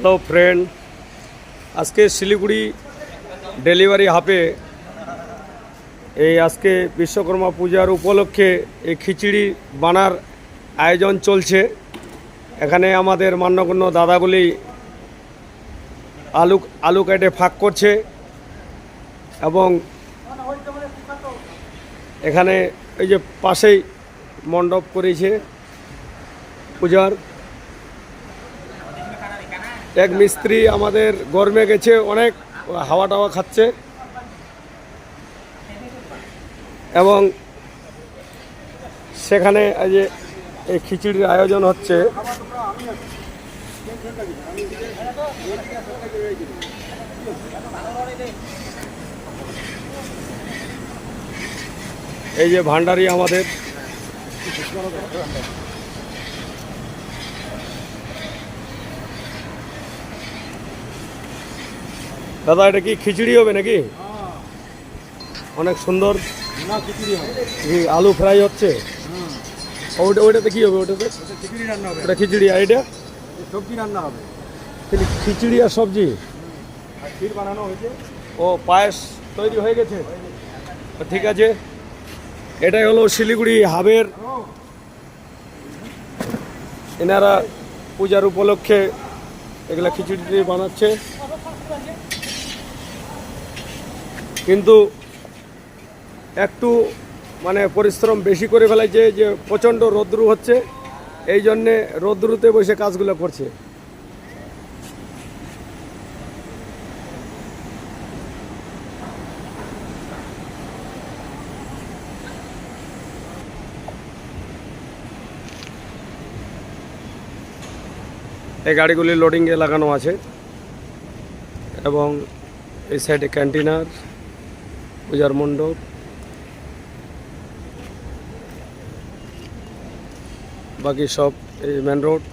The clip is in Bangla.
হ্যালো ফ্রেন্ড, আজকে শিলিগুড়ি ডেলিভারি হাবে এই আজকে বিশ্বকর্মা পূজার উপলক্ষে এই খিচুড়ি বানার আয়োজন চলছে। এখানে আমাদের মান্যগণ্য দাদাগুলি আলু কেটে ফাঁক করছে এবং এখানে এই যে পাশেই মণ্ডপ করেছে পূজার। এক মিস্ত্রি আমাদের গরমে গেছে অনেক, হাওয়া টাওয়া খাচ্ছে এবং সেখানে এই যে এই খিচুড়ির আয়োজন হচ্ছে। এই যে ভান্ডারি আমাদের দাদা, এটা কি খিচুড়ি হবে নাকি? অনেক সুন্দর আলু ফ্রাই হচ্ছে। ওইটাতে কি হবে? ওটাতে খিচুড়ি রান্না হবে। ওটা খিচুড়ি, আর এটা সবজি রান্না হবে। খিচুড়ি আর সবজি আর ক্ষীর বানানো হয়েছে। ও, পায়েস তৈরি হয়ে গেছে। ঠিক আছে, এটাই হলো শিলিগুড়ি হাবের। এনারা পূজার উপলক্ষে এগুলা খিচুড়ি বানাচ্ছে, কিন্তু একটু মানে পরিশ্রম বেশি করে ফেলাইছে, যে প্রচণ্ড রৌদ্রু হচ্ছে, এই জন্যে রৌদ্রুতে বসে কাজগুলো করছে। এই গাড়িগুলি লোডিংয়ে লাগানো আছে এবং এই সাইডে ক্যান্টিনার, পূজার মণ্ডপ, বাকি সব এই মেন রোড।